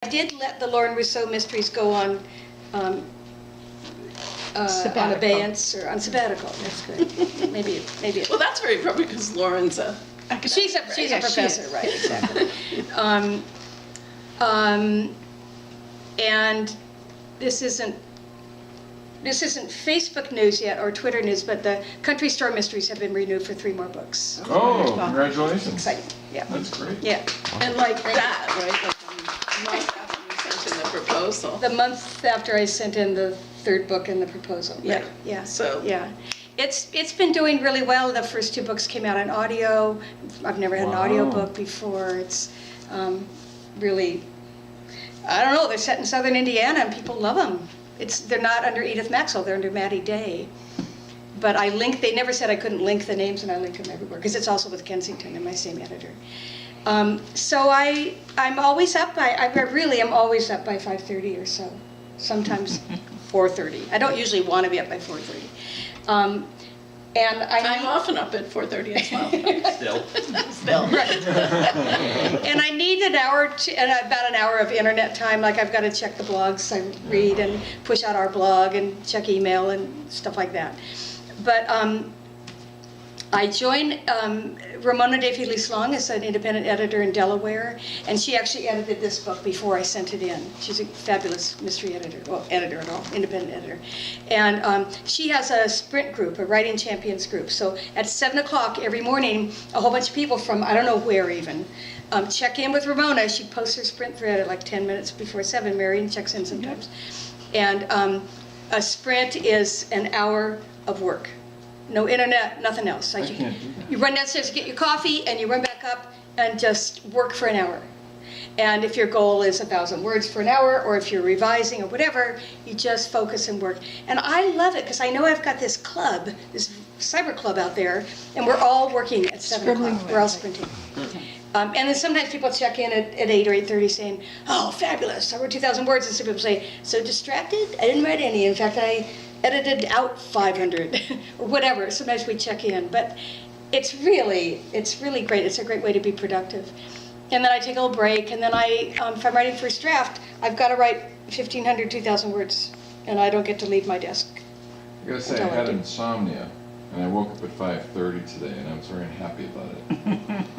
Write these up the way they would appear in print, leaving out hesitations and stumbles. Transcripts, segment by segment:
I did let the Lauren Rousseau mysteries go on abeyance or on sabbatical. That's good. maybe. Well, that's very appropriate because Lauren's a academic. She's a professor, right? Exactly. And this isn't Facebook news yet or Twitter news, but the Country Store Mysteries have been renewed for 3 more books. Oh, congratulations. Exciting. Yeah. That's great. Yeah. And like that, right? Like the month after you sent in the proposal. The month after I sent in the 3rd book and the proposal. Right? Yeah. Yeah. So yeah. It's been doing really well. The first 2 books came out on audio. I've never had an audio book before. It's really, I don't know, they're set in southern Indiana and people love them. They're not under Edith Maxwell, they're under Maddie Day. But they never said I couldn't link the names, and I link them everywhere, because it's also with Kensington and my same editor. So I'm always up I really am always up by 5:30 or so, sometimes 4:30. I don't usually want to be up by 4:30. And I'm often up at 4:30 as well. Still. Right. And I need about an hour of internet time. Like I've got to check the blogs I read and push out our blog and check email and stuff like that. But I joined Ramona de Feliz-Long as an independent editor in Delaware, and she actually edited this book before I sent it in. She's a fabulous mystery editor, well, editor at all, independent editor. And she has a sprint group, a writing champions group. So at 7 o'clock every morning, a whole bunch of people from I don't know where even, check in with Ramona. She posts her sprint thread at like 10 minutes before 7. Marion checks in sometimes. And a sprint is an hour of work. No internet, nothing else. Like you run downstairs to get your coffee, and you run back up and just work for an hour. And if your goal is 1,000 words for an hour, or if you're revising or whatever, you just focus and work. And I love it because I know I've got this club, this cyber club out there, and we're all working at 7 o'clock. We're all sprinting. And then sometimes people check in at 8 or 8:30 saying, "Oh, fabulous! I wrote 2,000 words." And some people say, "So distracted? I didn't write any. In fact, I edited out 500 or whatever." Sometimes we check in, but it's really great. It's a great way to be productive. And then I take a little break, and then if I'm writing first draft, I've got to write 1,500, 2,000 words, and I don't get to leave my desk. I gotta say, I had insomnia, and I woke up at 5:30 today, and I was very unhappy about it.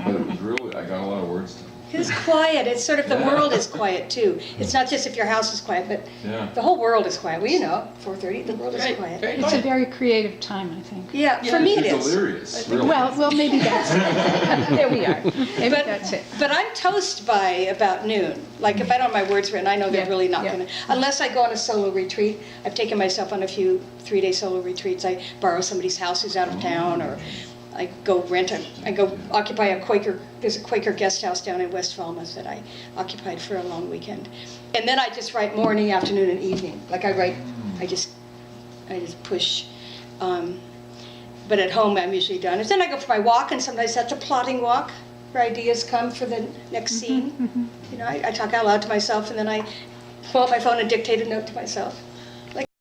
But it was really, I got a lot of words done. It's quiet. It's sort of, the world is quiet too. It's not just if your house is quiet, but the whole world is quiet. Well, 4:30, the world is quiet. It's a very creative time, I think. Yeah, for me it It's is. delirious, really. Well, maybe that's it. There we are. Maybe that's it. But I'm toast by about noon. Like if I don't have my words written, I know they're really not going to, unless I go on a solo retreat. I've taken myself on a few 3-day solo retreats. I borrow somebody's house who's out of town, or I go occupy there's a Quaker guest house down in West Falmouth that I occupied for a long weekend. And then I just write morning, afternoon, and evening. Like I just push. But at home I'm usually done. And then I go for my walk, and sometimes that's a plotting walk where ideas come for the next scene. You know, I talk out loud to myself, and then I pull out my phone and dictate a note to myself.